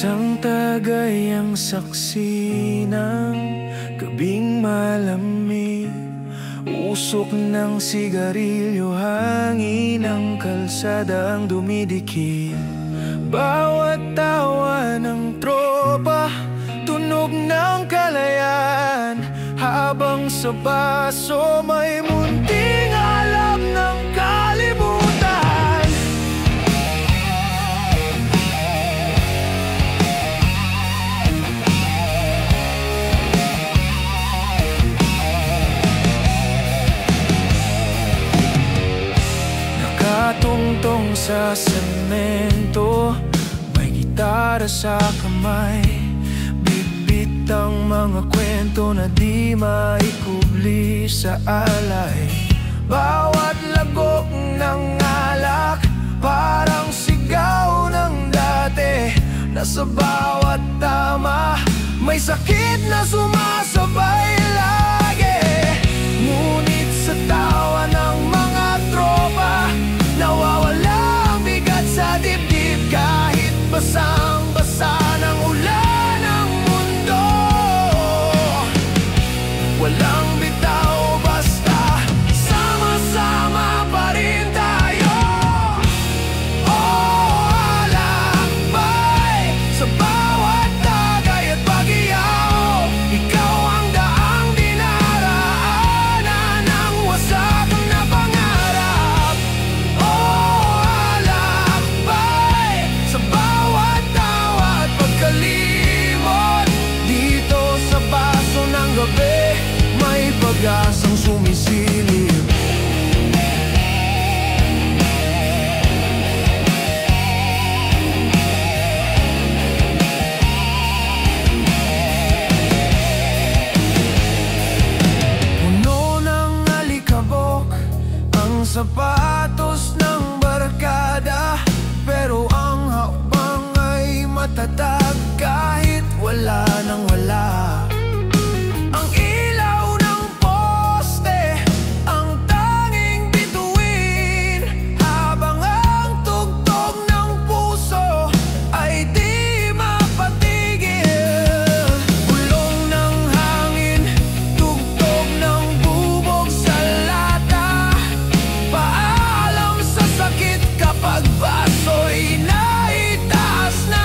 Isang tagayang saksi ng gabing malamig, usok ng sigarilyo, hangin ng kalsadang dumidikit. Bawat tawa ng tropa, tunog ng kalayaan, habang sa baso may munting alam ng kalibutan. Nakatungtong sa semento, may gitara sa kamay, bit ang mga kwento na di maikubli sa alay. Bawat lagok ng alak, parang sigaw ng dati. Nasa bawat tama, may sakit na sumasabay lagi. Ngunit sa tawa ng mga tropa, nawawala ang bigat sa dibdib. Kahit basang-basa ng ulan ang mundo, walang bitaw, basta sama-sama pa rin tayo. Oh, alakbay sa bawat tagay at pag-iyaw. Ikaw ang daang dinaraanan ng wasak na pangarap. Oh, alakbay sa bawat tawa at pagkalimot. Dito sa baso ng gabi, may pag-asang sumisilip. Puno ng alikabok ang sapatos ng barkada, pero ang hakbang ay matatag kahit wala nang wala. Ang ilaw ng poste ang tanging bituin, habang ang tugtog ng puso ay di mapatigil. Bulong ng hangin, tugtog ng bubog sa lata, paalam sa sakit kapag baso'y naitaas na.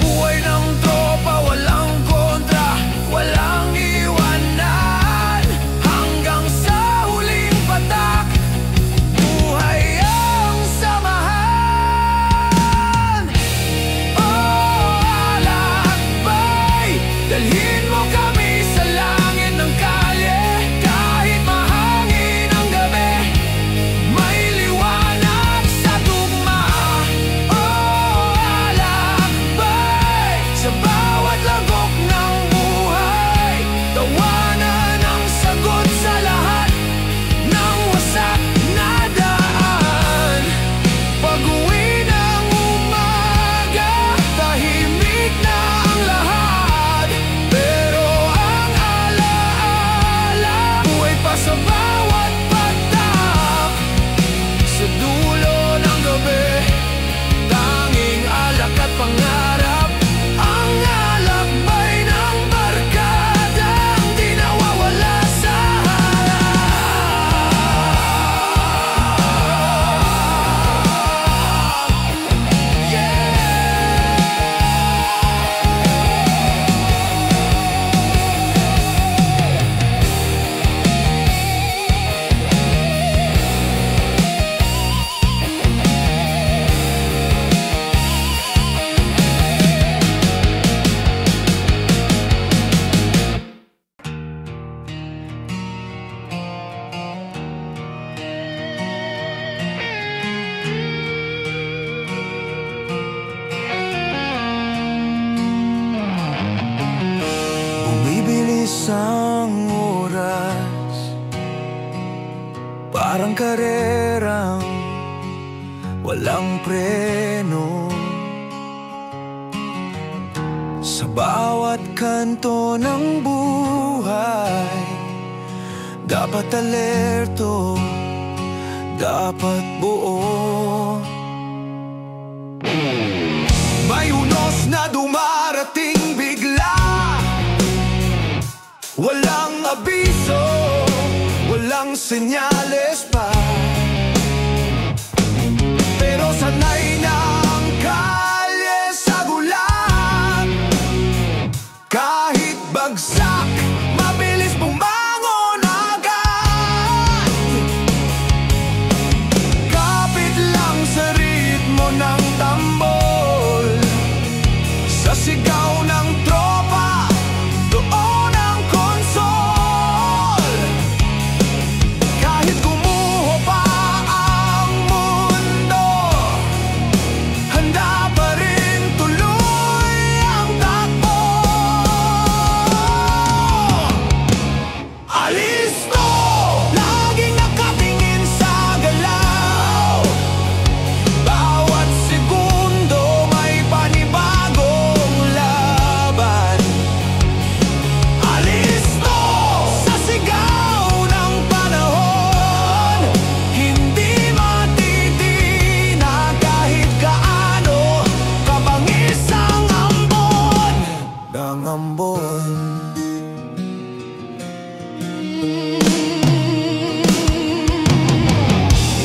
Buhay ng tropa, walang kontra, walang iwanan, hanggang sa huling patak, buhay ang samahan. Oh, alakbay, dalhin mo kami sa langit ng kalye. Kahit mahangin ang gabi, may liwanag sa tugma. Oh, alakbay sa bawat lagok ng buhay, tawanan ang sagot sa lahat ng wasak na daan. Pag-uwi ng umaga, tahimik na ang lahat, pero ang alaala buhay pa sa bawat patak. Sa dulo ng gabi, tanging alak at pangarap, ang alakbay ng barkadang di nawawala sa harap. Bumibilis ang oras, parang karerang walang preno. Sa bawat kanto ng buhay, dapat alerto, dapat buo. May senyales pa. Pero sanay na ang kalye sa gulat. Kahit bagsak, mabilis bumangon agad. Kapit lang sa ritmo ng tambol, sa sigaw ng tropa, doon ang konsol. Kahit gumuho pa ang mundo, handa pa rin tuloy ang takbo. Alisto, laging nakatingin sa galaw. Bawat segundo may panibagong laban. Alisto, sa sigaw ng panahon, hindi matitina kahit gaano kabangis ang ambon ng ambon.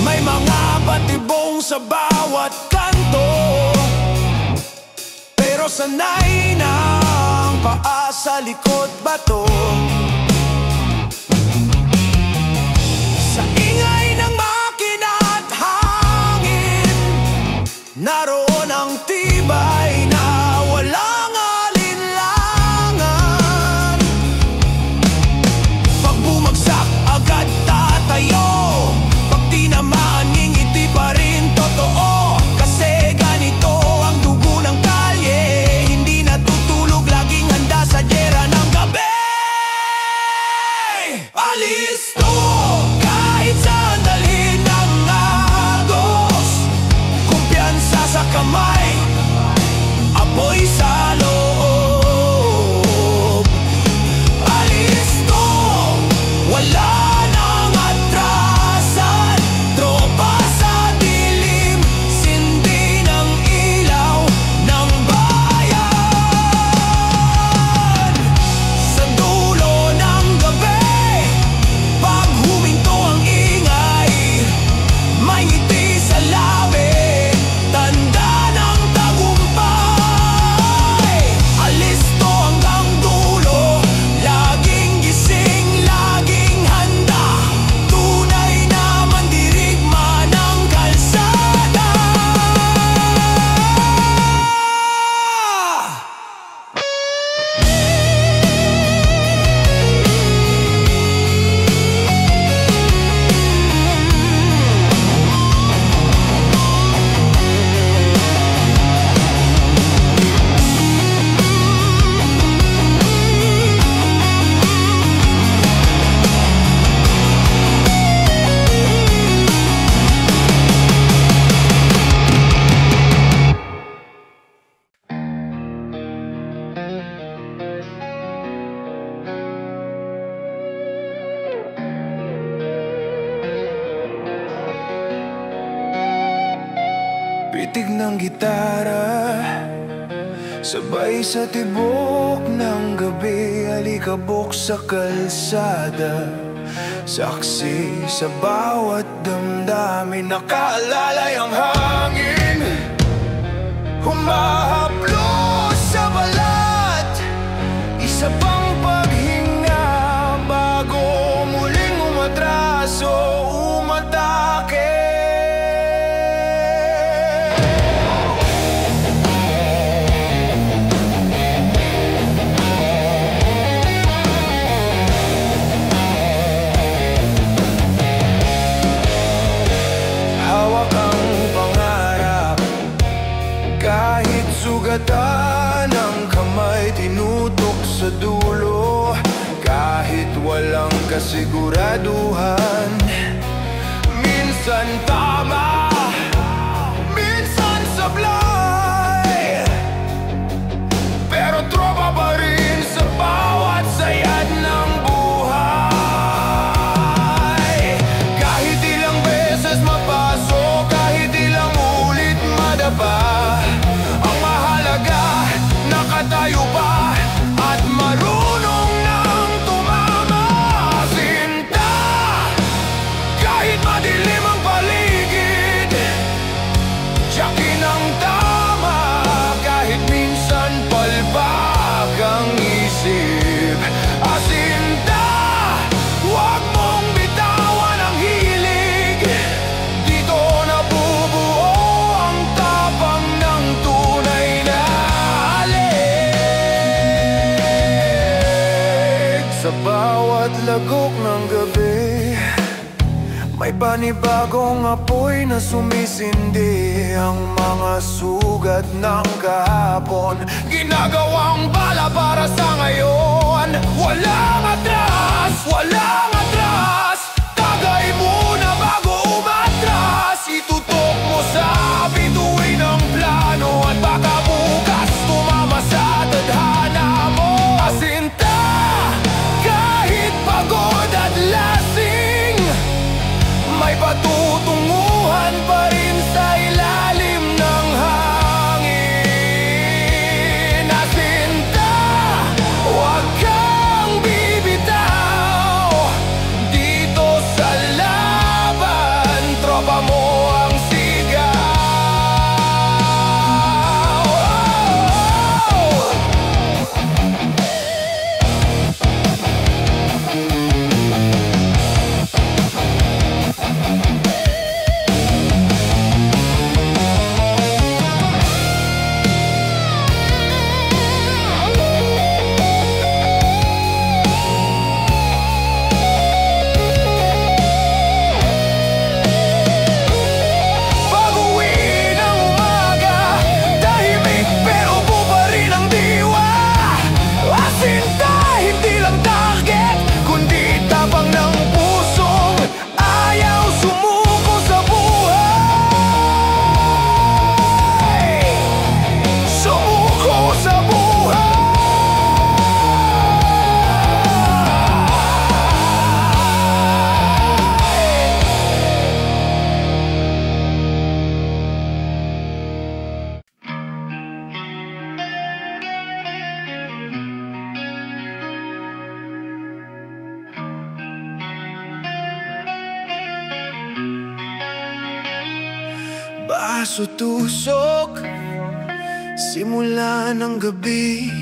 May mga batibong sa bawat kanto, pero sanay na ang paa sa likod bato. Sa ingay ng makina at hangin, naroon ang tibay na walang alinlangan. Pag bumagsak, agad tatayo. Pag tinamaan, ngingiti pa rin totoo. Kasi ganito ang dugo ng kalye, hindi natutulog, laging handa sa giyera ng gabi. Alisto, kahit saan dalhin ang agos. Kumpiyansa sa kamay, apoy sa loob. Alisto, wala nang atrasan. Tropa sa dilim, sindi ng ilaw ng bayan. Sa dulo ng gabi, pag huminto ang ingay, may ngiti sa labi, tanda ng tagumpay. Alisto hanggang dulo, laging gising, laging handa. Tunay na mandirigma ng kalsada. Pitig ng gitara, sabay sa tibok ng gabi. Alikabok sa kalsada, saksi sa bawat damdamin. Nakaalalay ang hangin, humahaplos sa balat. Isa pang paghinga bago muling umatraso, umatake. Hawak ang pangarap, kahit sugatan ang kamay, tinutok sa dulo. Kahit walang kasiguraduhan, minsan tama, minsan sablay. Pero tropa pa rin sa bawat sayad ng buhay. Kahit ilang beses mapasok, kahit ilang ulit madapa, ang mahalaga, nakatayo pa at marunong nang tumama. Sinta, panibagong apoy na sumisindi ang mga sugat ng kahapon. Ginagawang bala para sa ngayon. Walang atras, walang atras. Tagay muna bago umatras. Itutok mo sa bituin ng plano at baka bukas tumama sa tadhana mo. Asinta, kahit pagod at lasing, may patutunguhan pa rin sa ilalim ng hangin. Asinta, huwag kang bibitaw dito sa laban. Tropa mo ang sigaw. Baso tusok, simula ng gabi.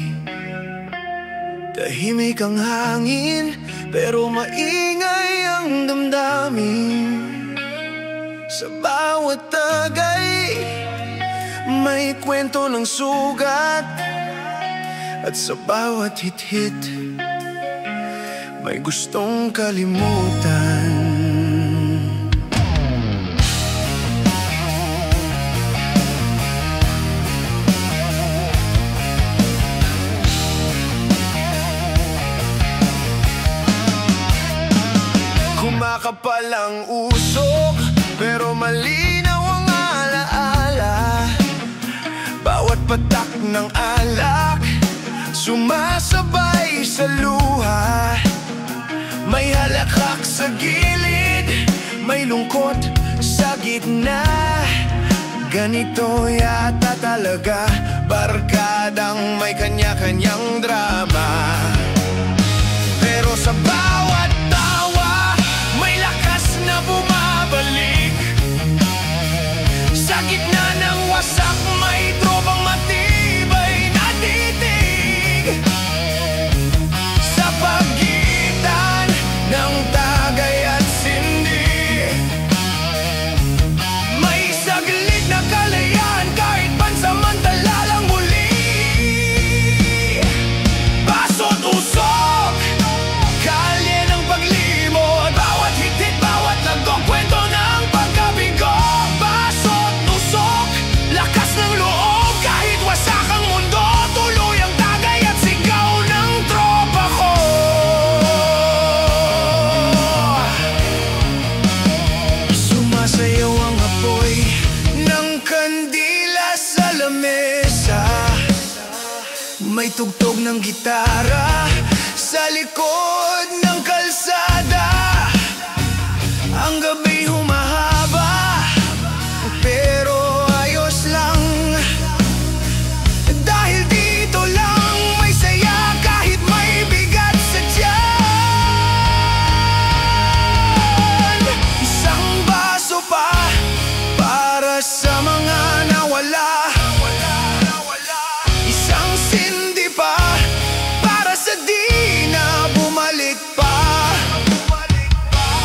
Tahimik ang hangin, pero maingay ang damdamin. Sa bawat tagay, may kwento ng sugat. At sa bawat hit-hit, may gustong kalimutan. Kumakapal ang usok, pero malinaw ang alaala. Bawat patak ng alak, sumasabay sa luha. May halakhak sa gilid, may lungkot sa gitna. Ganito yata talaga, barkadang may kanya-kanyang drama. Pero sa bawat tawa, may lakas na bumabalik. Sa gitna ng wasak, may tropang matibay na titig. Sa pagitan ng tagay at sindi, may saglit na kalayaan kahit pansamantala lang muli. Baso't usok, kalye ng paglimot, bawat hitit, bawat lagok, kwento ng pagkabigo. Baso't usok, lakas ng loob, kahit wasak ang mundo, tuloy ang tagay at sigaw ng tropa ko. Sumasayaw ang apoy ng kandila sa lamesa. May tugtog ng gitara sa likod ng kalsada. Ang gabi humahaba, pero ayos lang. Dahil dito lang may saya kahit may bigat sa tiyan. Isang baso pa para sa mga nawala. Isang sindi pa para sa di na bumalik pa.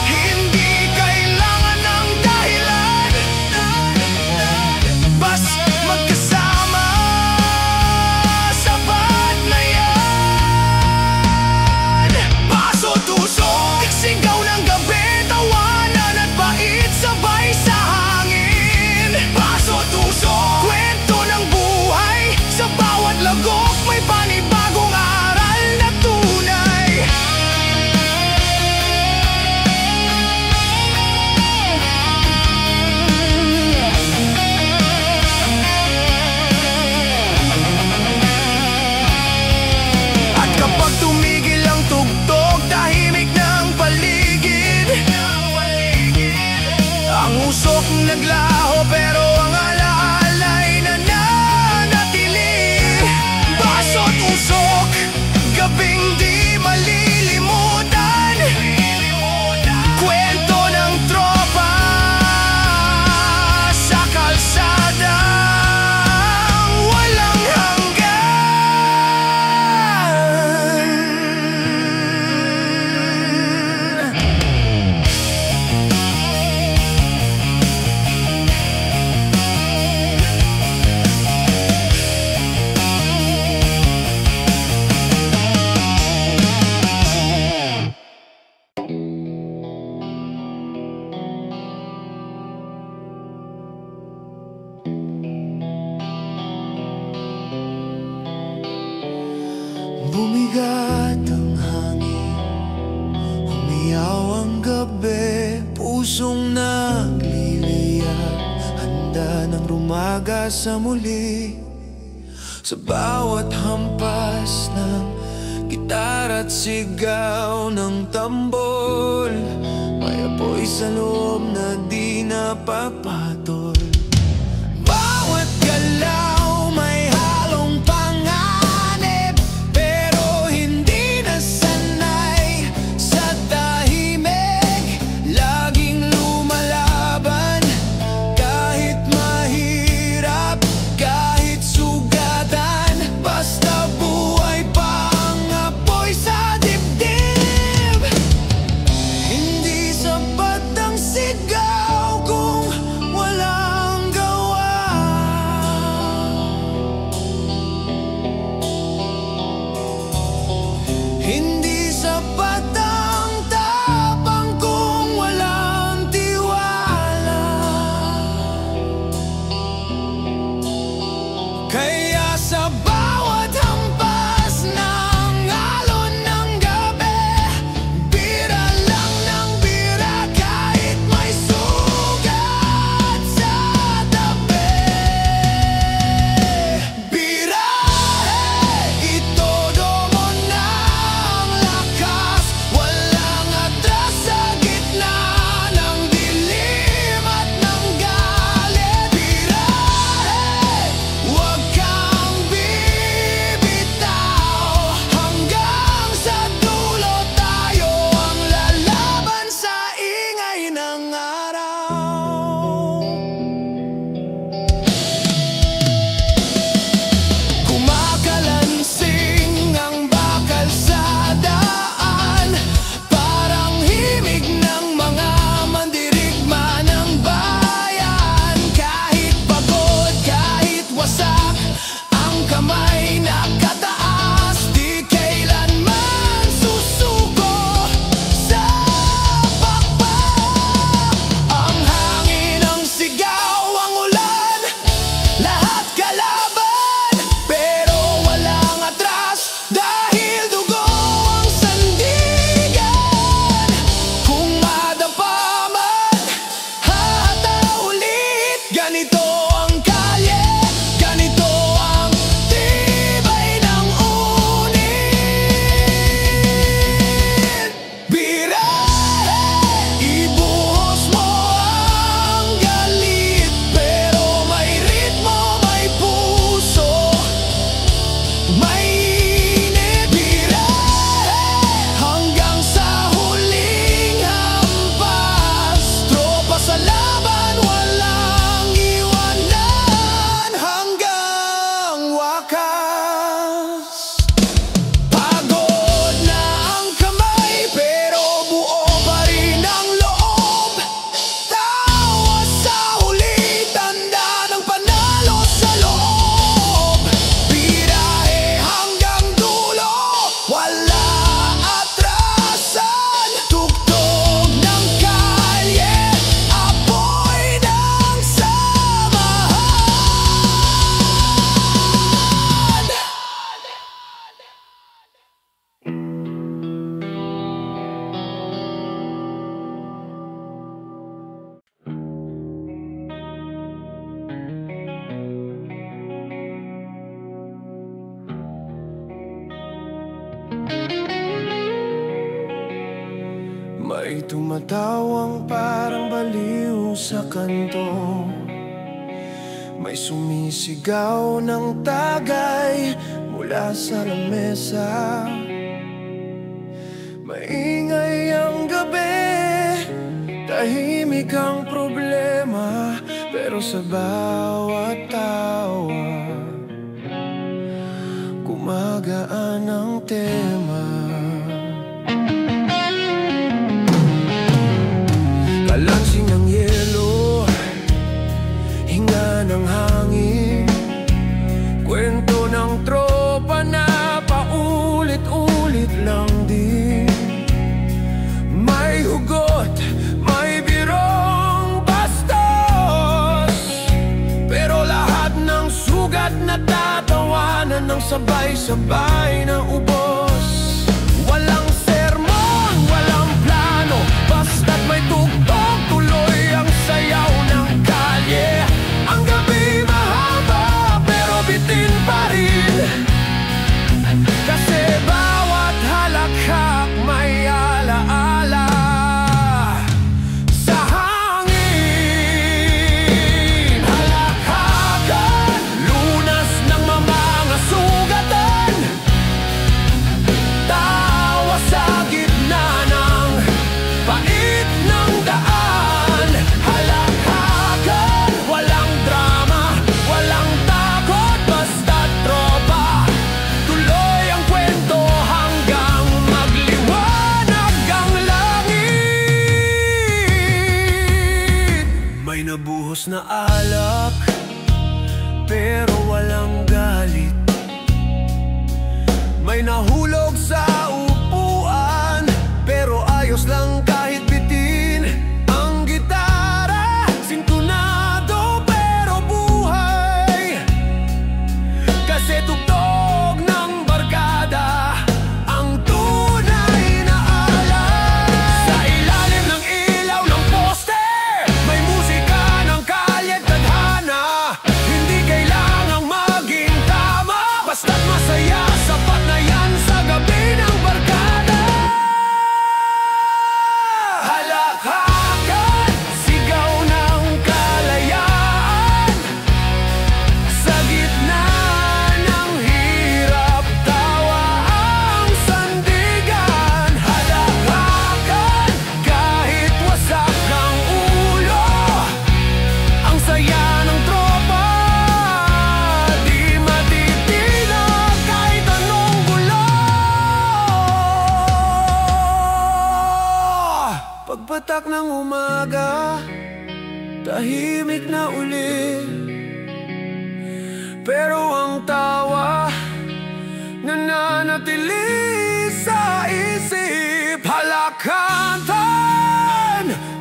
Hindi kailangan usaping di malilimutan, kwento ng tropa sa kalsada, walang hanggan. Bumigat ang hangin, humiyaw ang gabi, pusong nagliliyab, handa ng rumaga sa muli. Sa bawat hampas ng gitara at sigaw ng tambol, may apoy sa loob na di napapatol. Bawat galaw may halong panganib, pero hindi nasanay sa tahimik. Laging lumalaban kahit mahirap, kahit sugatan, basta buhay pa ang apoy sa dibdib. Hindi sapat ang sigaw kung walang gawa. Hindi sapat ang tapang kung walang tiwala. Kaya sa bawat hampas ng alon ng gabi, bira lang ng bira kahit may sugat sa tabi. Bira, itodo mo na ang lakas, walang atras sa gitna ng dilim at ng galit. Bira, huwag kang bibitaw, hanggang sa dulo tayo ang lalaban sa ingay ng araw. Kumakalansing ang bakal sa daan, parang himig ng mga mandirigma ng bayan. Kahit pagod, kahit wasak ang kamay nakataas, di kailanman susuko sa pakpak. Ang hangin, ang sigaw, ang ulan, lahat kalaban, pero walang atras dahil dugo ang sandigan. Kung madapa man, hahata ulit. Ganito ang kalye, ganito ang tibay ng unit. Bira, ibuhos mo ang galit, pero may ritmo, may puso, may init. Bira, hanggang sa huling hampas, tropa sa laban, walang iwanan hanggang wakas. Pagod na ang kamay, pero buo pa rin ang loob. Tawa sa huli, tanda ng panalo sa loob. Birahe hanggang dulo, wala atrasan. Tugtog ng kalye, apoy ng samahan. May tumatawang parang baliw sa kanto, may sumisigaw ng tagay mula sa lamesa. Maingay ang gabi, tahimik ang problema, pero sa bawat tawa gumagaan ang tema. Kalansing ng yelo, hinga ng hangin, kwento ng tropa na paulit-ulit lang din. May hugot, may birong bastos, pero lahat ng sugat na tatawanan ng sabay-sabay na ubos. Walang sermon, walang plano, basta't may tugtog, tuloy ang sayaw ng kalye. Ang gabi mahaba, pero bitin pa rin, kasi bawat halakhak may alaala sa hangin. Halakhakan, lunas ng mga sugatan, tawa sa gitna ng pait ng daan. Halakhakan, walang drama, walang takot, basta't tropa, tuloy ang kwento hanggang magliwanag ang langit. May nabuhos na alak, pero walang galit. May nahulog sa upuan, pero ayos lang kahit bitin. Ang gitara, sintonado pero buhay, kasi tugtog ng barkada ang tunay na alay. Sa ilalim ng ilaw ng poste, may musika ng kalye, tadhana. Hindi kailangang maging tama, basta't masaya, sapat na yan sa gabi ng barkada. Halakhakan, sigaw ng kalayaan, sa gitna ng hirap, tawa ang sandigan. Halakhakan, kahit wasak ang ulo, ang saya ng tropa, di matitinag kahit anong gulo. Pagpatak ng umaga, tahimik na uli, pero ang tawa nananatili sa isip. Halakhakan,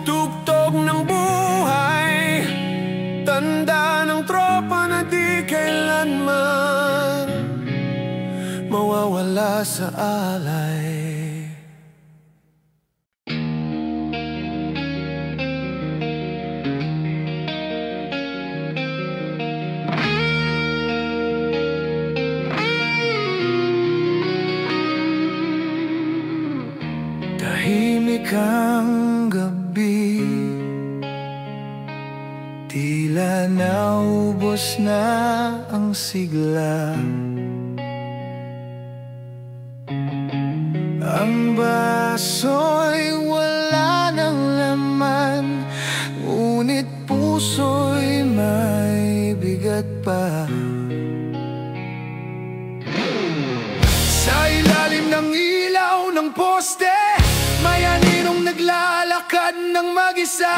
tugtog ng buhay, tanda ng tropa na di kailanman mawawala sa alay. Tahimik ang gabi, tila naubos na ang sigla. Ang baso'y wala ng laman, ngunit puso'y may bigat pa. Sa ilalim ng ilaw ng poste, may aninong naglalakad ng mag-isa.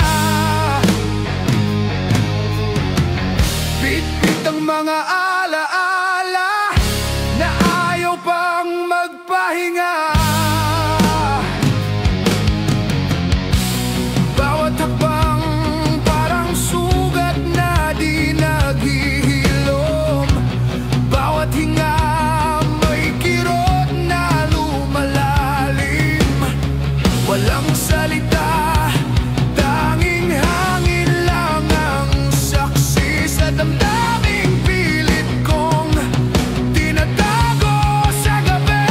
Bit-bit ang mga alaala na ayaw pang magpahinga. Bawat hakbang parang sugat na di naghihilom, bawat hinga may kirot na lumalalim. Walang salita, tanging hangin lang ang saksi sa damdaming pilit kong tinatago sa gabi.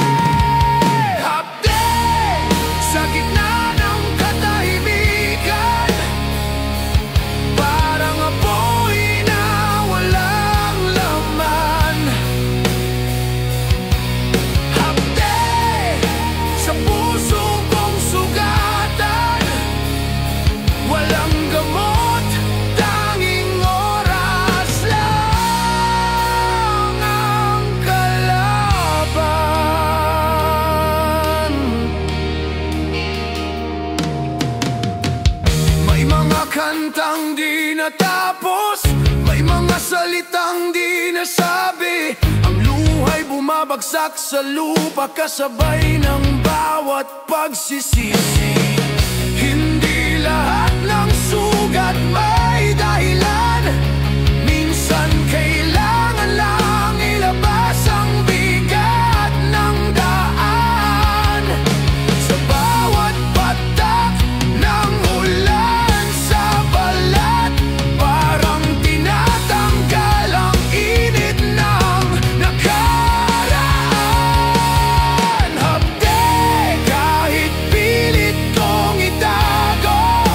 bumagsak sa lupa kasabay ng bawat pagsisisi. Hindi lahat ng sugat may dahilan. Minsan kailangan lang ilabas ang bigat ng daan. Sa bawat patak ng ulan sa balat, parang tinatanggal ang init ng nakaraan. Hapde kahit pilit kong itago,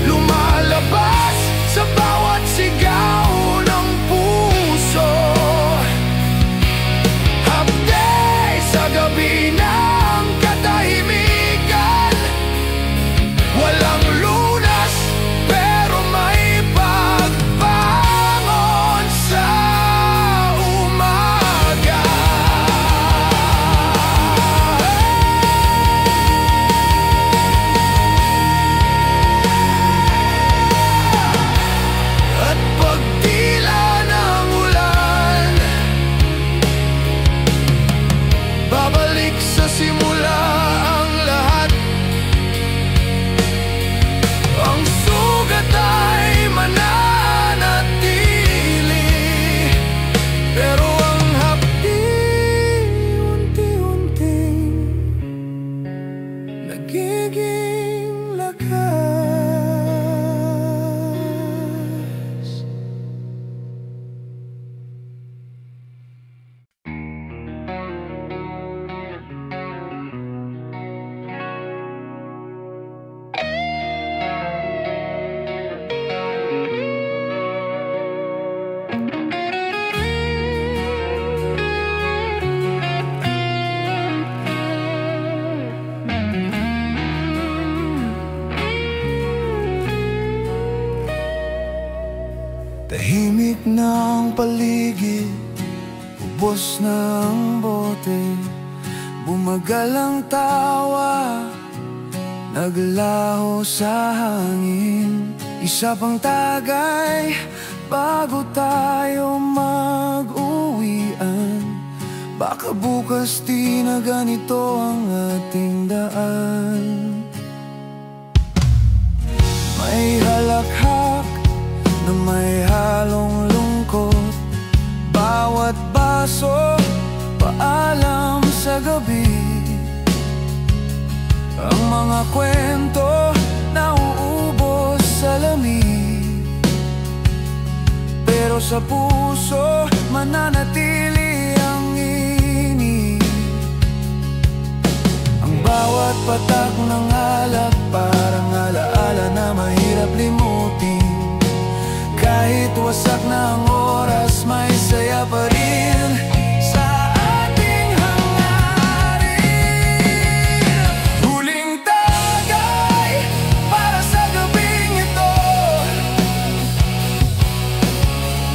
lumalabas sa bawat sigaw ng puso. Hapde sa gabi ng katahimikan, walang lunas pero may pagbangon sa umaga. At pagtila ng ulan, babalik sa simula ang lahat. Ang sugat ay mananatili, pero ang hapdi unti-unting nagiging lakas. Tahimik na ang paligid, ubos na ang bote. Bumagal ang tawa, naglaho sa hangin. Isa pang tagay bago tayo mag-uwian. Baka bukas di na ganito ang ating daan. May halakhak na may halong lungkot, bawat baso paalam sa gabi. Ang mga kwento nauubos sa lamig, pero sa puso mananatili ang init. Ang bawat patak ng alak parang alaala na mahirap limutin. Kahit wasak na ang oras, may saya pa rin sa ating hangarin. Huling tagay para sa gabing ito,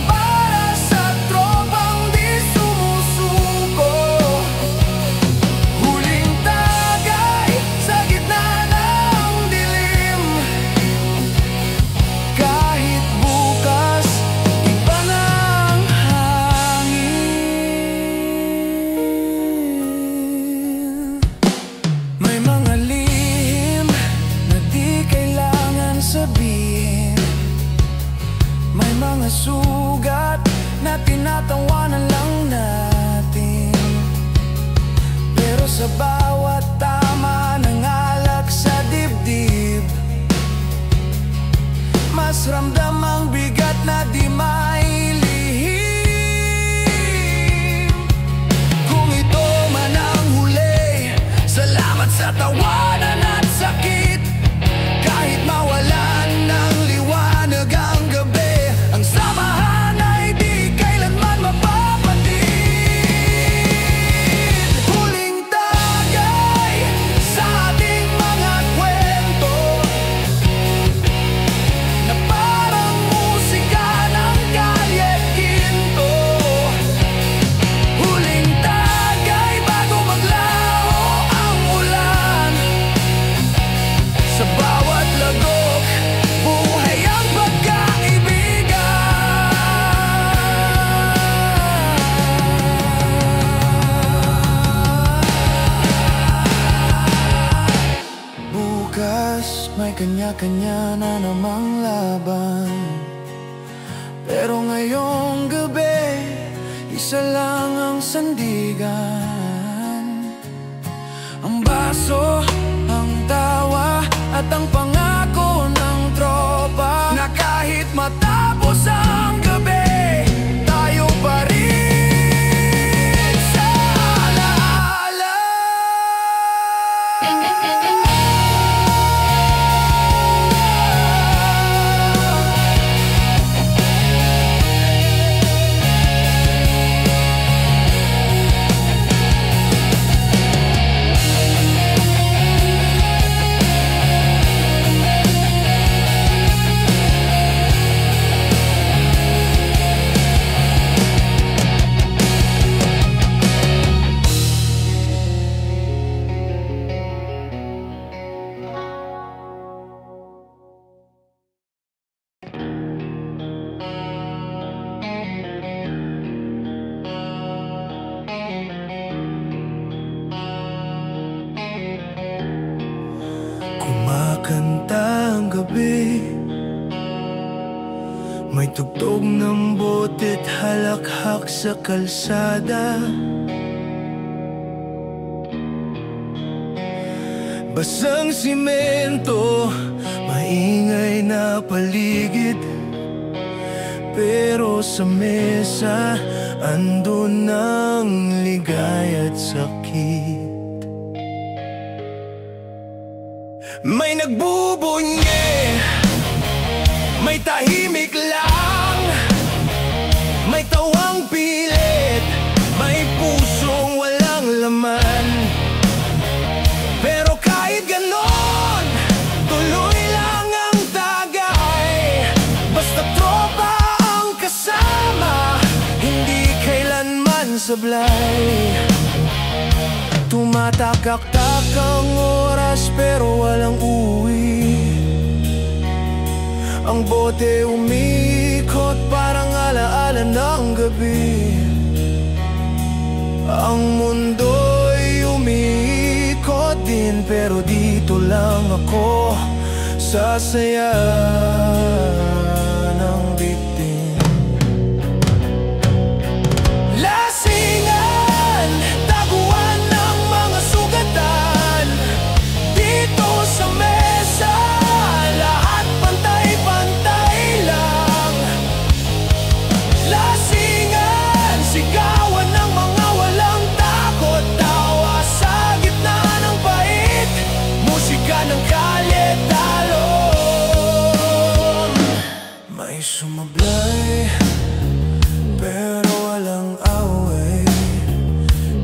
para sa tropang di sumusuko. Huling tagay sa gitna ng dilim, kahit bukas iba na ang hangin. kanya-kanya na namang laban. Pero ngayong gabi, isa lang ang sandigan. Ang baso, ang tawa, at ang pangako ng tropa, na kahit matapos ang gabi, tayo pa rin sa alaala. Kumakanta ang gabi, may tugtog ng bote't halakhak sa kalsada. Basang simento, maingay na paligid, pero sa mesa andun ang ligay at sakit. May nagbubunyi, may tahimik lang, may tawang pilit, may pusong walang laman. Pero kahit ganon, tuloy lang ang tagay. Basta tropa ang kasama, hindi kailanman sablay. Tumatakak-tak ang oras pero walang uwi. Ang bote umiikot parang alaala ng gabi. Ang mundo'y umiikot din, pero dito lang ako sasaya ng bitin. Lasingan, taguan ng mga sugatan. Dito sa mesa, lahat pantay-pantay lang. Lasingan, sigawan ng mga walang takot. Tawa sa gitna ng pait, musika ng kalye talon. May sumablay, pero walang away.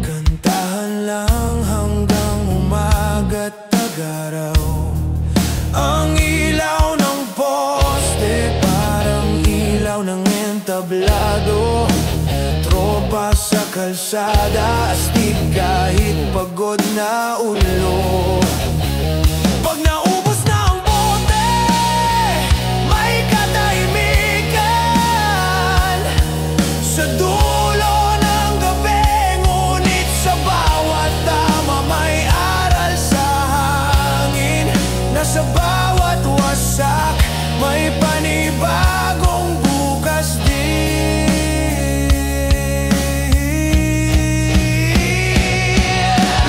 Kantahan lang hanggang umaga't tagaraw. Ang ilaw ng poste parang ilaw ng entablado. Tropa sa kalsada, astig kahit pagod na ulo. Pag naubos na ang bote, may katahimikan sa dulo ng gabi. Ngunit sa bawat tama may aral sa hangin, na sa bawat wasak may panibagong bukas din.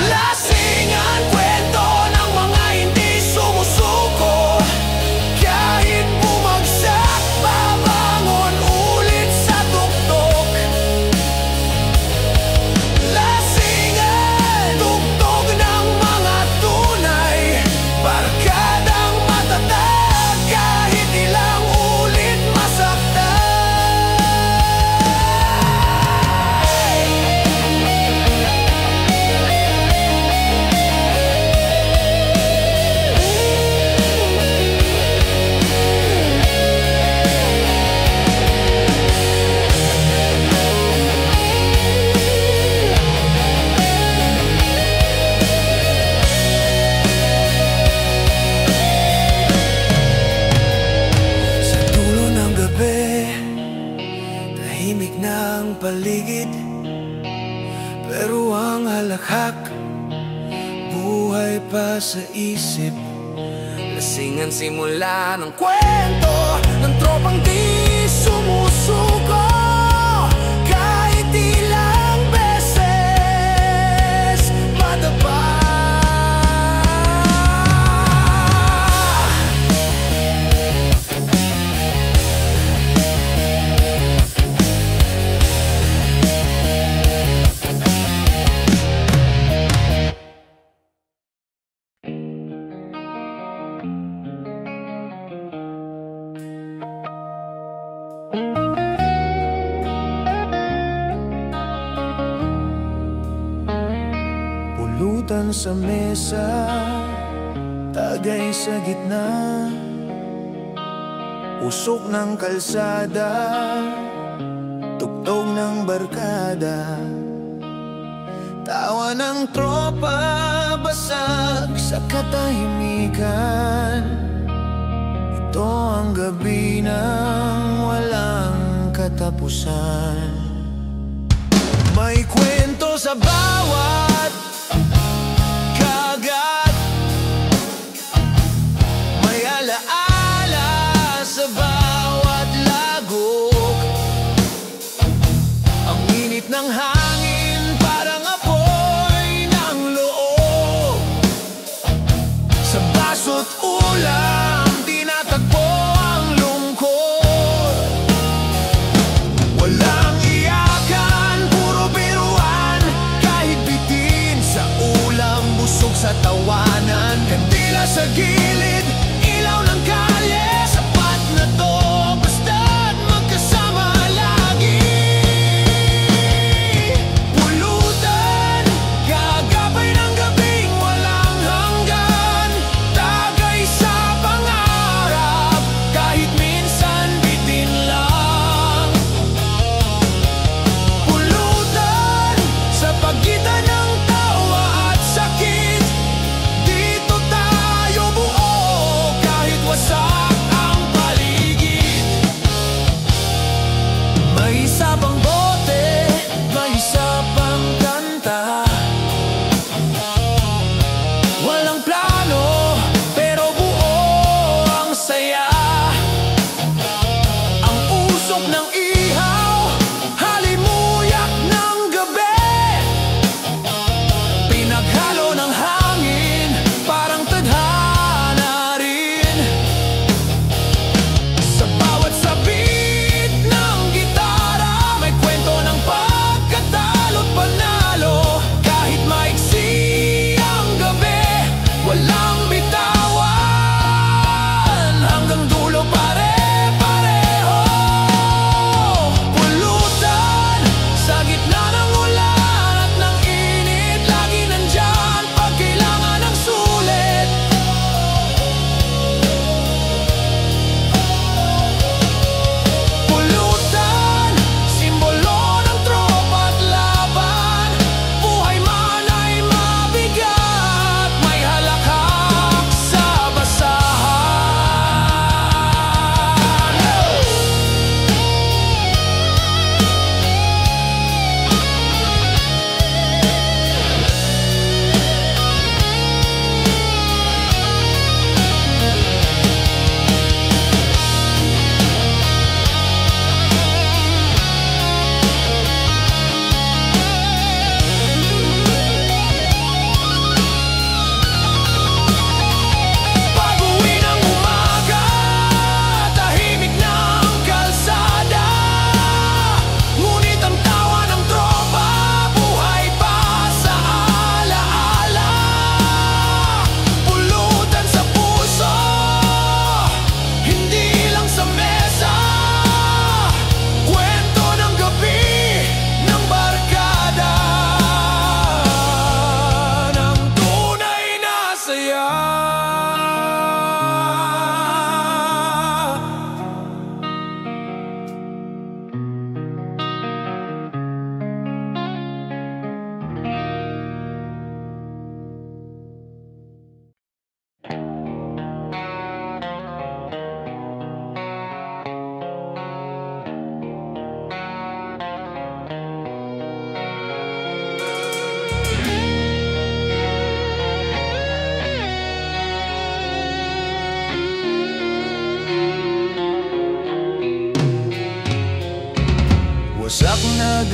Lasingan, kwento ng mga hindi sumusuko. Kahit bumagsak, babangon ulit sa tuktok. Lasingan, tugtog ng mga tunay, barkadang matatag kahit ilang ulit masaktan. Sa dulo ng gabi, tahimik na ang paligid, pero ang halakhak buhay pa sa isip. Lasingan simula ng kwento ng tropang di sumusuko, kahit ilang beses madapa. Pulutan sa mesa, tagay sa gitna, usok ng kalsada, tugtog ng barkada, tawa ng tropa, basag sa katahimikan. Ito ang gabi ng walang katapusan. May kwento sa bawat kagat, may alaala sa bawat lagok. Ang init ng hangin parang apoy ng loob. Sa baso't ulam tinatagpo ang lungkot. Walang iyakan, puro biruan, kahit bitin sa ulam, busog sa tawanan. Kandila sa gilid, ilaw ng kalye, sapat na to, basta't magkasama lagi. Pulutan, gagapay ng gabing walang hanggan, tagay sa pangarap, kahit minsan bitin lang. Pulutan, sa pagitan ng tawa at sakit, dito tayo buo, kahit wasak ang paligid. May isa pang bote, may isa pang kanta, walang plano, pero buo ang saya. Ang usok ng ihaw, halimuyak ng gabi, pinaghalo ng hangin, parang tadhana rin. Sa bawat sabit ng gitara, may kwento ng pagkatalo't panalo. Kahit maiksi ang gabi, walang bitawan, hanggang dulo pare-pareho. Pulutan, sa gitna ng ulan at ng init, lagi nandyan pag kailangan ng sulit. Pulutan, simbolo ng tropa at laban, buhay man ay mabigat, may halakhak sa basahan. Pag-uwi ng umaga, tahimik ng kalsada, ngunit ang tawa ng tropa, buhay pa sa alaala. Pulutan sa puso, hindi lang sa mesa, kwento ng gabi ng barkada, ng tunay na saya.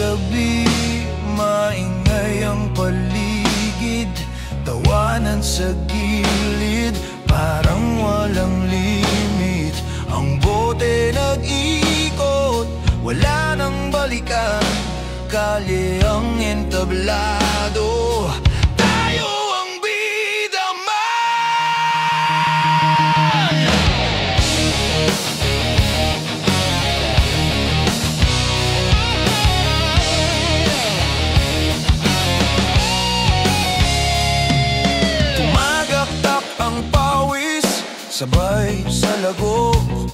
gabi, maingay ang paligid, tawanan sa gilid, parang walang limit. Ang bote nag-ikot, wala nang balikan, kalye ang entablado, tayo ang bida man. Tumagaktak ang pawis, sabay sa lagok,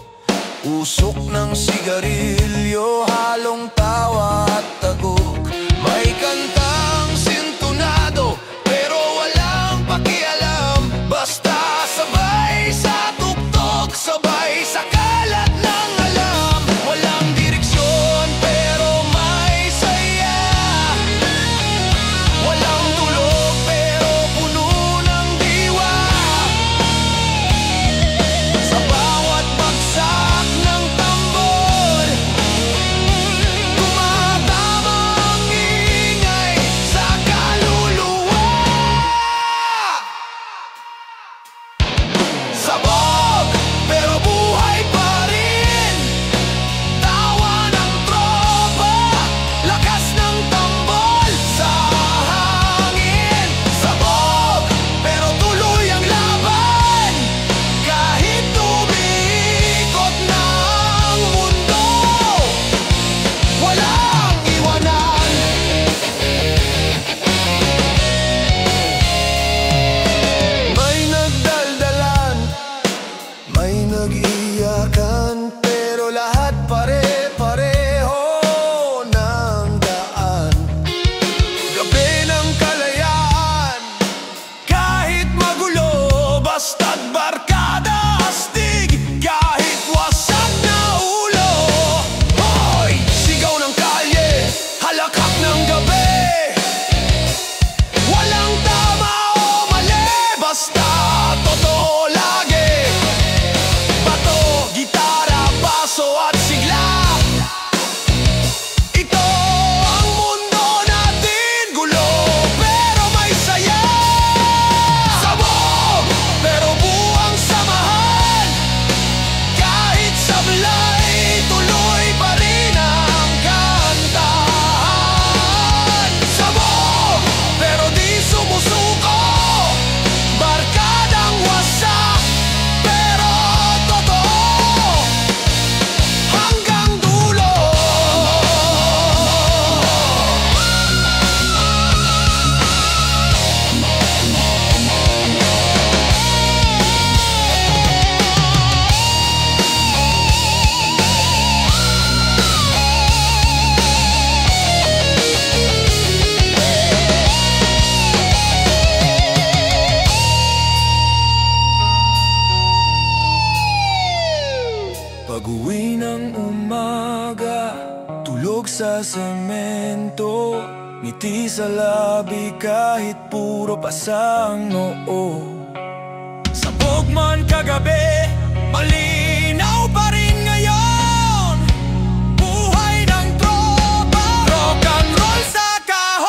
usok ng sigarilyo, halong tawa at tagok. May kantang sintonado, pero walang pakialam, basta sabay sa tuktok, sabay sa kalat ng alam. Walang direksyon, pero may saya, walang tulog, pero puno ng diwa. Sa bawat bagsak ng tambor, tumatama ang ingay sa kaluluwa. Sabog, pero buhay pa rin, tawa ng tropa, lakas ng tambol sa hangin. Sabog, pero tuloy ang laban, kahit umiikot na ang mundo, walang iwanan. May nagdaldalan, may nag-iyakan, pero lahat pare-pareho ng daan. Gabi ng kalayaan, kahit magulo, basta't barkada astig, kahit wasak na ulo. Hoy! Sigaw ng kalye, halakhak ng gabi, walang tama o mali, basta totoo lagi. Bato, gitara, baso at sigla, ito ang mundo natin, gulo pero may saya. Sabog, pero buwang samahan, kahit sablay, tuloy pa rin ang kantahan. Sabog, pero di sumusuko, barkadang wasak, pero totoo hanggang dulo. Pag-uwi ng umaga, tulog sa semento, ngiti sa labi kahit puro pasang noo. Sabog man kagabi, malinaw pa rin ngayon, buhay ng tropa, rock and roll sa kahoy.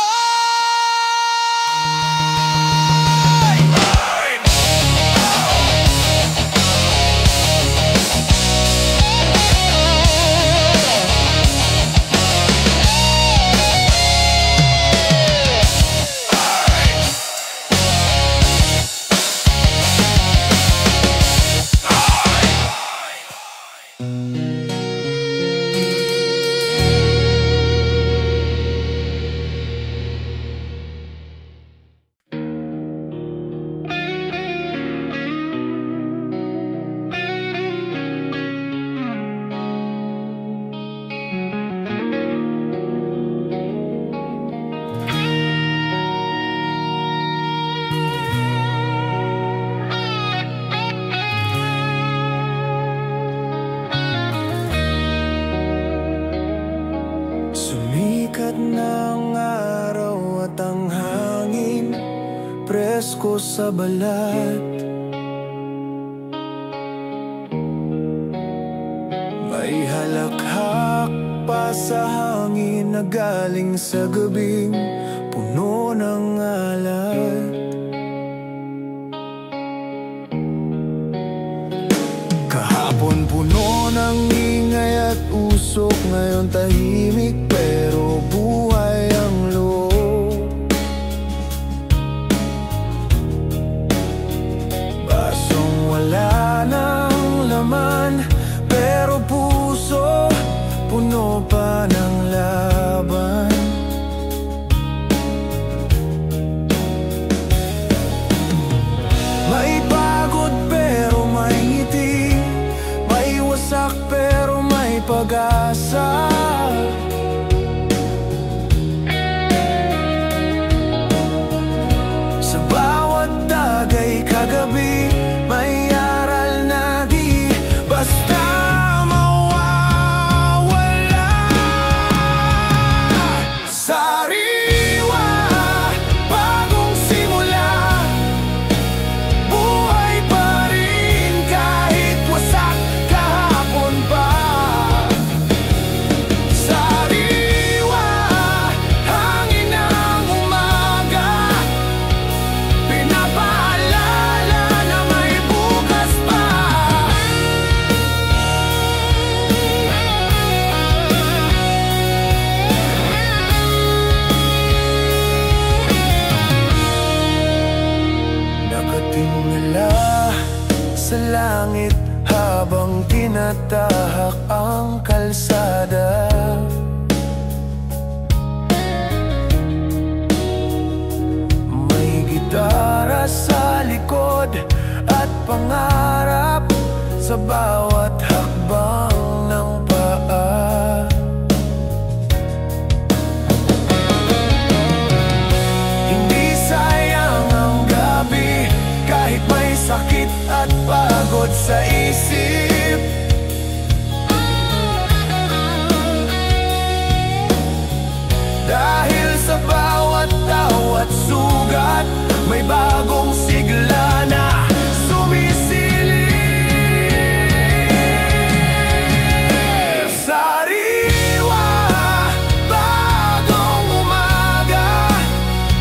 presko sa balat. May halakhak pa sa hangin na galing sa gabing puno ng alat. Kahapon puno ng ingay at usok, ngayon tahimik pero buhay ang loob. Basong wala ng laman, pero puso puno pa ng laban. May pagod pero may ngiti, may wasak pero may pag-asa. Sa bawat tagay kagabi, may aral na di basta mawawala. Sariwa, bagong simula, buhay pa rin kahit wasak kahapon pa. Sariwa, hangin ng umaga, pinapaalala na may bukas pa. Nakatingala sa langit habang tinatahak ang kalsada. May gitara sa likod at pangarap sa bawat hakbang ng paa. Hindi sayang ang gabi kahit may sakit at pagod sa isip. Dahil sa bawat tawat sugat, may bagong sigla na sumisilip. Sariwa, bagong umaga,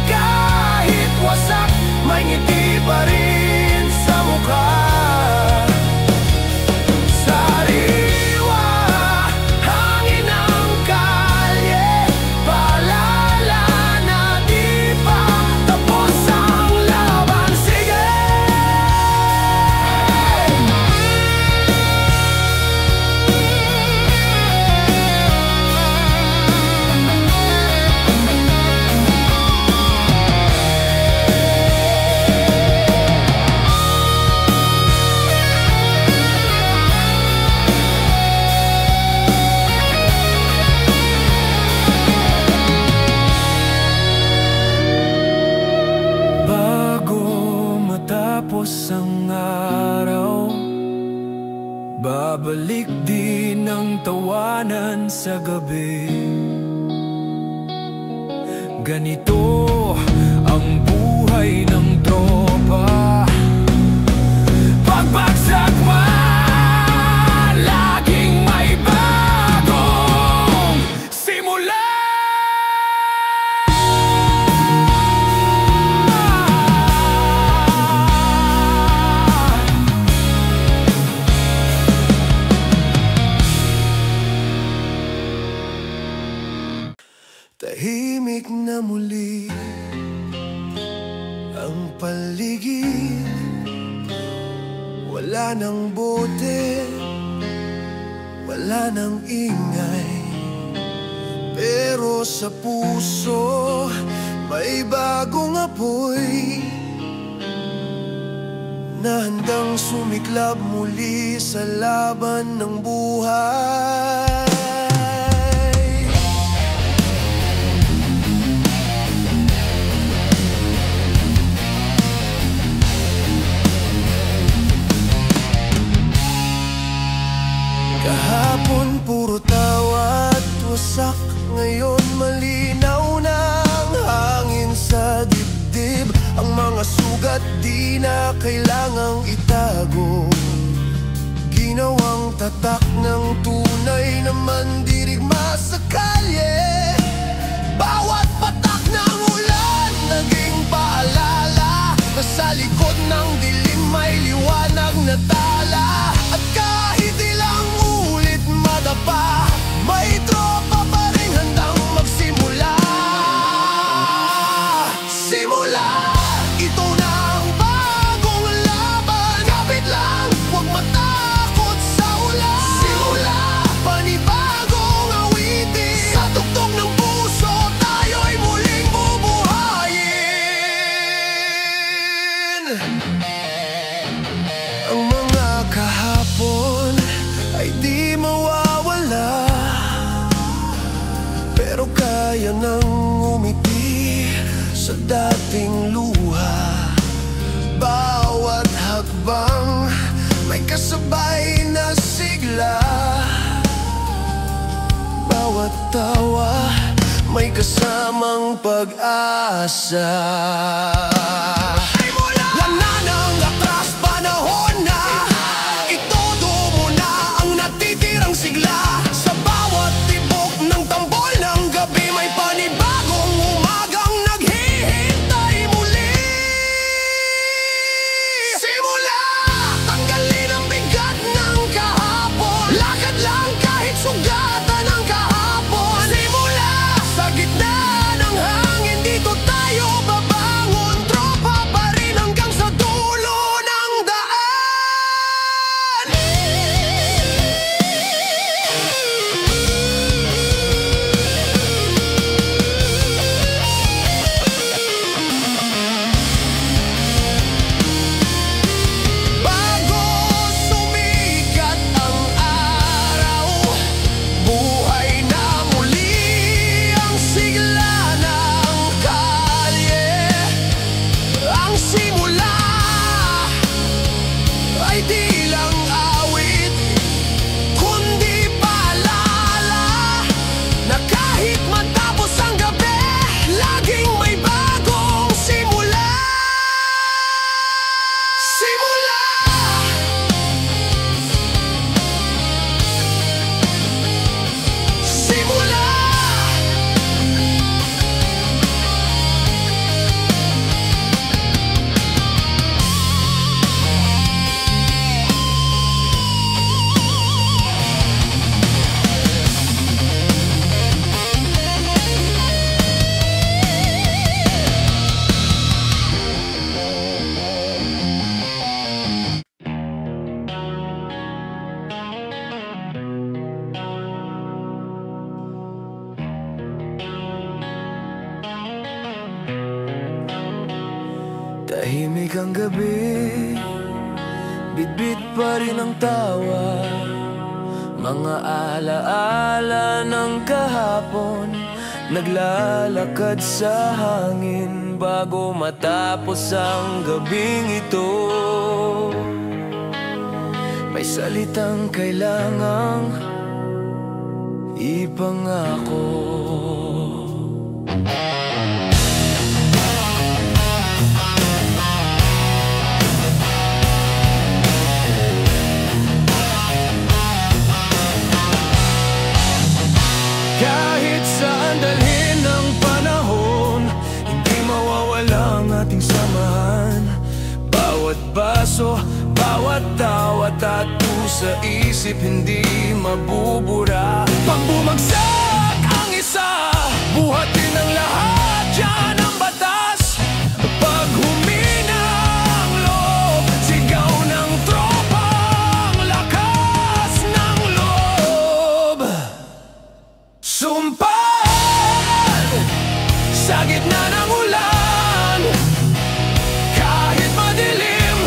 kahit wasak, may ngiti pa rin sa mukha. Sariwa, hangin ng kalye, paalala na di pa tapos ang laban. Sige! Bago matapos ang araw, babalik din ang tawanan sa gabi. Ganito ang buhay ng tropa. Pagbagsak man, laging may bagong simula. Tahimik na muli ang paligid, wala nang bote, wala nang ingay, pero sa puso may bagong apoy na handang sumiklab muli sa laban ng buhay. Kahapon puro tawa at wasak, ngayon malinaw na ang hangin sa dibdib. Ang mga sugat di na kailangang itago, ginawang tatak ng tunay na mandirigma sa kalye. Bawat patak ng ulan naging paalala na sa likod ng dilim may liwanag na tala. At kahit ilang ulit madapa, may tropa pa rin handang magsimula. Simula, ito na ang bagong laban. Kapit lang, huwag matakot sa ulan. Simula, panibagong awitin. Sa tugtog ng puso, tayo'y muling bubuhayin. Ang mga kahapon ay di mawawala, pero kaya nang umiti sa dating luha. Bawat hakbang may kasabay na sigla. Bawat tawa may kasamang pag-asa. Wala nang atras, panahon na itodo mo na ang natitirang sigla. Sa bawat tibok ng tambol ng gabi may panibagong umagang naghihintay muli. Simula, tanggalin ang bigat ng kahapon. Lakad lang kahit sugatan ng kahapon. Simula, sa gitna ng hangin dito tayo babangon. Tropa pa rin hanggang sa dulo ng daan. Bago sumikat ang araw, buhay na muli ang sigla ng kalye. Ang simula ay di lang awit, kundi paalala na kahit matapos ang gabi, laging may bagong simula. Simula, simula. Tahimik ang gabi, bitbit pa rin ang tawa. Mga alaala ng kahapon naglalakad sa hangin bago matapos ang gabing ito. May salitang kailangang ipangako. Kahit saan dalhin ng panahon, hindi mawawala ang ating samahan. Bawat baso, bawat tawa, tattoo sa isip, hindi mabubura. Pag bumagsak ang isa, buhatin ang lahat, yan ang batas. Pag humina ang loob, sigaw ng tropa ang lakas ng loob. Sumpad sa gitna ng ulan, kahit madilim,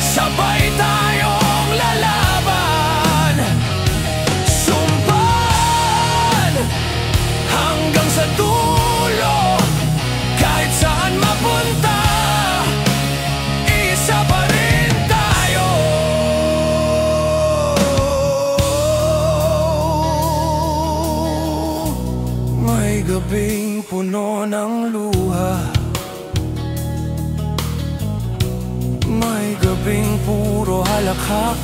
sabay tayong lalaban. Sumpad hanggang sa dulo, kahit saan mapunta, isa pa rin tayo. May gabing puno ng luha, may gabing puro halakhak,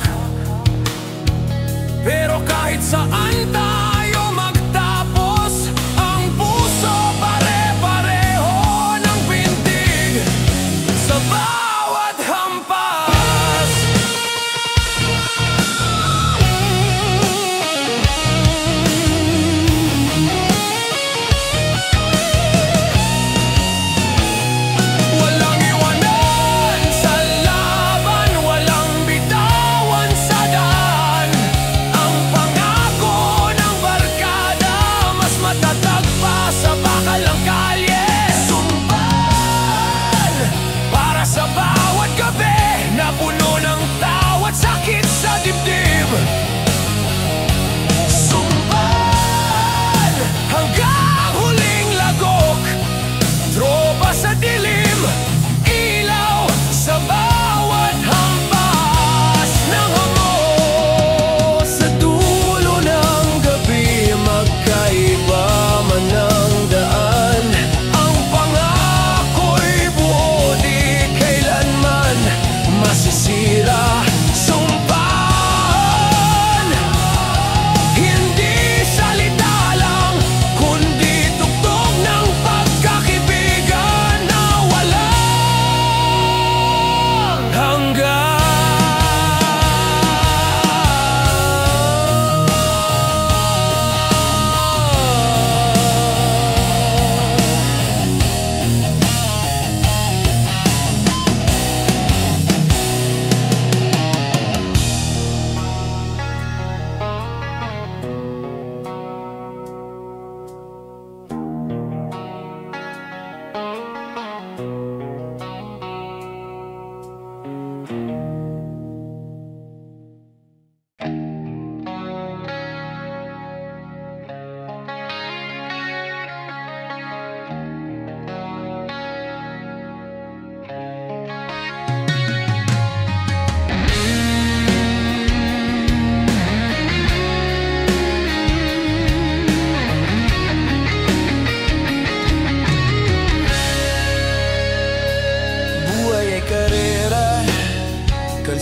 pero kahit saan tayo magtapos, ang puso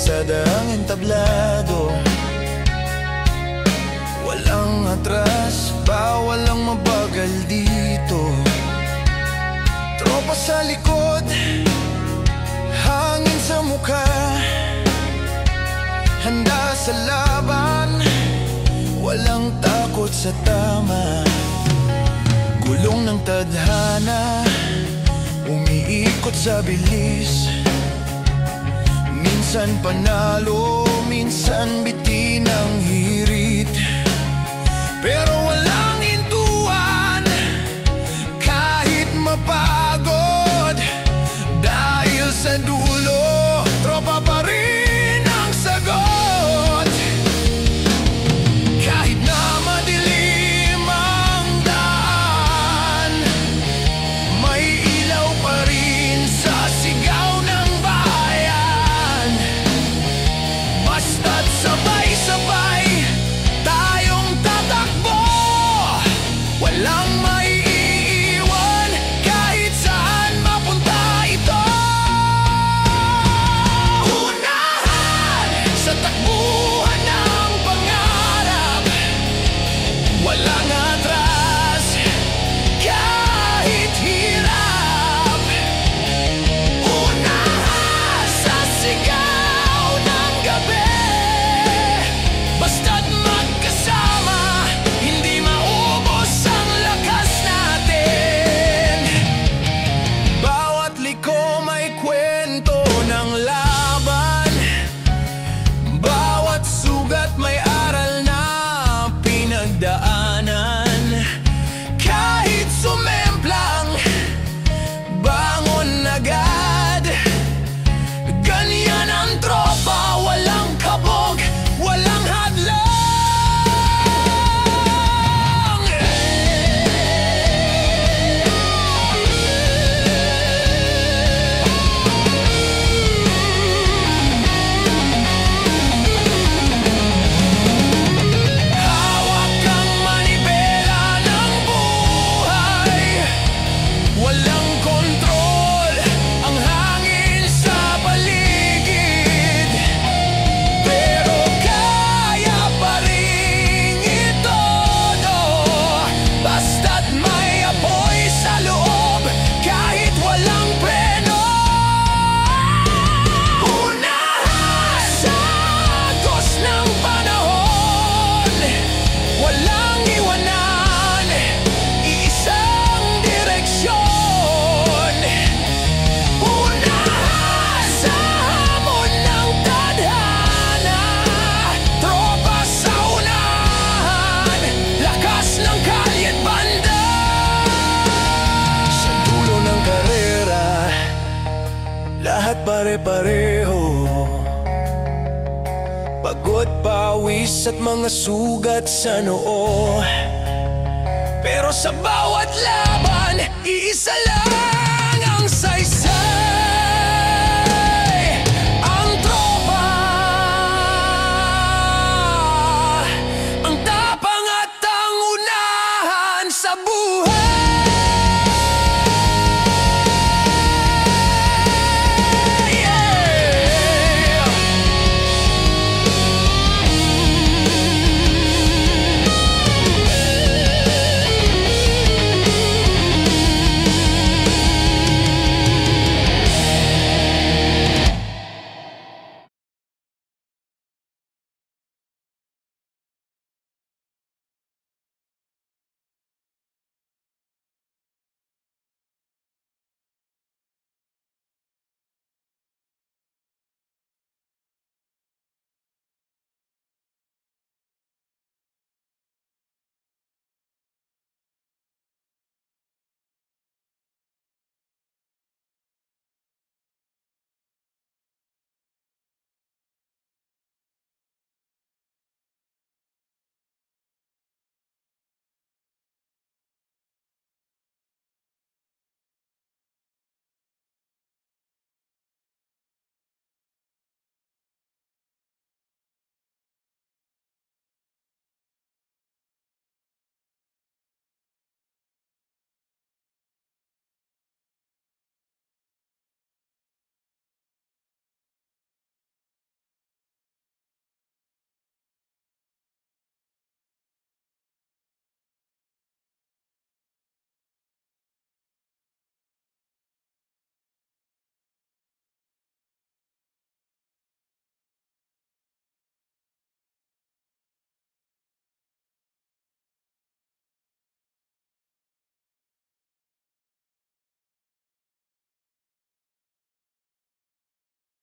kalsada ang entablado. Walang atras, bawal ang mabagal dito. Tropa sa likod, hangin sa mukha, handa sa laban, walang takot sa tama. Gulong ng tadhana, umiikot sa bilis. Minsan panalo, minsan bitin ang hirit. Pero walang hintuan, kahit mapagod. Dahil sa dulo, tropa pa rin ang sagot. Kahit na madilim ang daan, may ilaw pa rin sa sigaw ng bayan. Basta't sabay-sabay tayong tatakbo, walang maiiwan kahit saan mapunta ito. Unahan sa takbuhan ng pangarap, walang atras kahit hirap. Unahan sa sigaw ng gabi, basta't magkasama, hindi maubos ang lakas natin. Bawat liko may kwento ng laban, bawat sugat may aral na pinagdaanan. Kahit sumemplang, bangon agad. Ganyan ang tropa, walang kabog, walang hadlang. Hawak ang manibela ng buhay, walang kontrol ang hangin sa paligid. Pero kaya pa rin ito, no? Basta't may apoy sa loob, kahit walang preno. Unahan sa agos ng panahon, walang iwanan, iisang direksyon. Unahan sa hamon ng tadhana, tropa sa unahan, lakas ng kalye at banda. Sa dulo ng karera, lahat pare-pareho. Pagod, pawis at mga sugat sa noo. Pero sa bawat laban, iisa lang ang saysay.